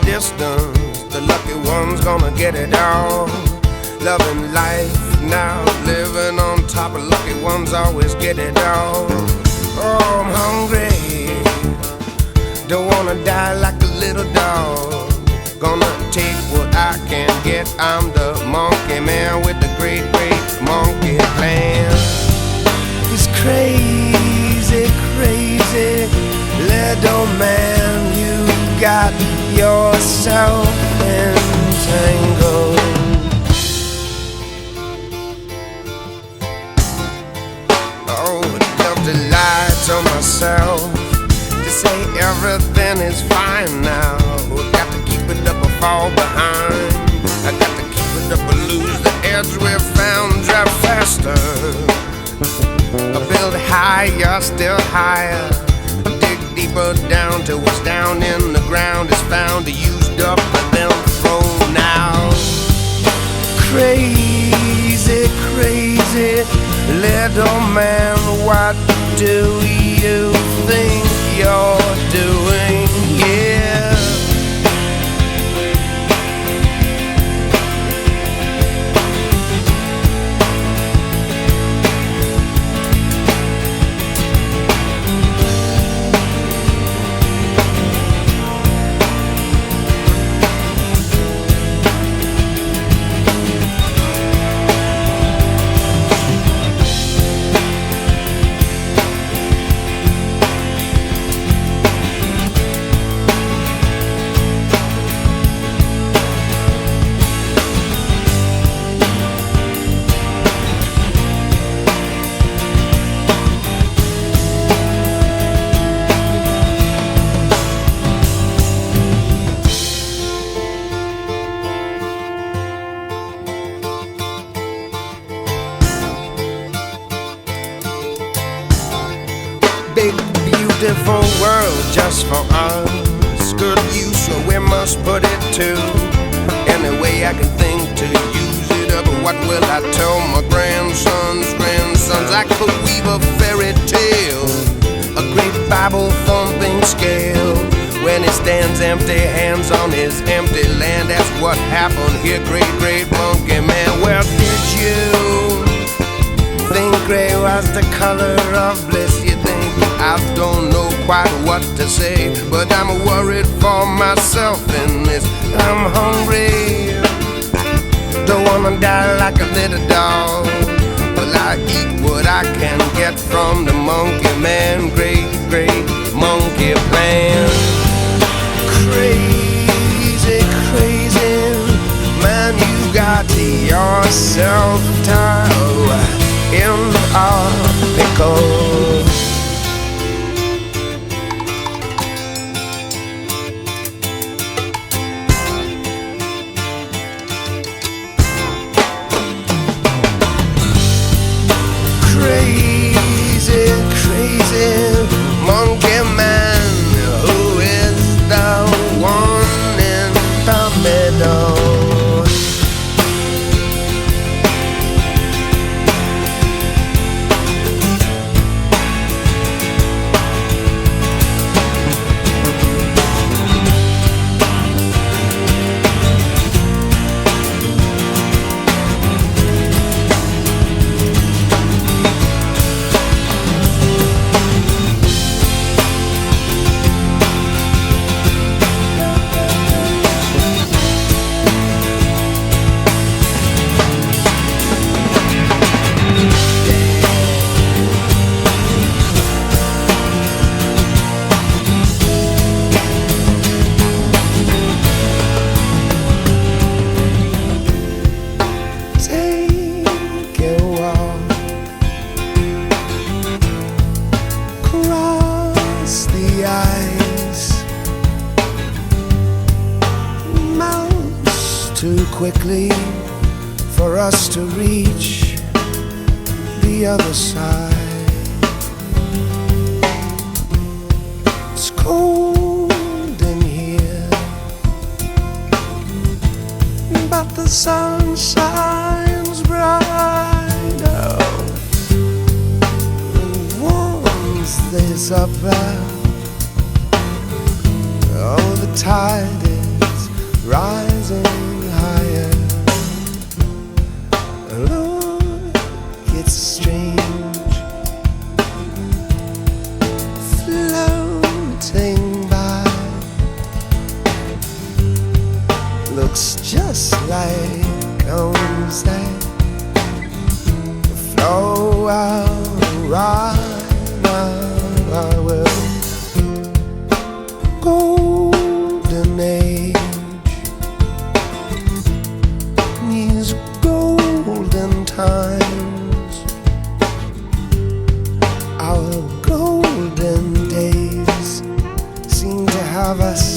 distance, the lucky one's gonna get it all. Loving life now, living on top of lucky ones always get it all. Oh, I'm hungry, don't wanna die like a little dog. Gonna take what I can get. I'm the monkey man with the great, great monkey plan. He's crazy, crazy little man. You got yourself entangled. Oh, I'd love to lie to myself, to say everything is fine now. Got to keep it up or fall behind. I got to keep it up or lose the edge we found. Drive faster, I build higher, still higher. Dig deeper down till what's down in the ground is found, used up and then thrown out. Crazy, crazy little man, what do you think you're doing here? Big, beautiful world just for us. Good use, so we must put it to. Any way I can think to use it up. What will I tell my grandsons? I could weave a fairy tale, a great Bible thumping scale. When he stands empty, hands on his empty land. That's what happened here, great, great monkey man. Well, did you think gray was the color of bliss? You think I don't know quite what to say, but I'm worried for myself in this. I'm hungry, don't wanna die like a little dog. Well, I eat what I can get from the monkey man, great, great monkey plan. Crazy, crazy man, you got yourself tied in a pickle. Crazy, crazy monkey man, who is the one in the middle? Too quickly for us to reach the other side. It's cold in here, but the sun shines bright and warms this up. Oh, the tide is rising higher. Look, it's strange, floating by, looks just like homes that flow out right now. I will golden age, these golden times, our golden days seem to have us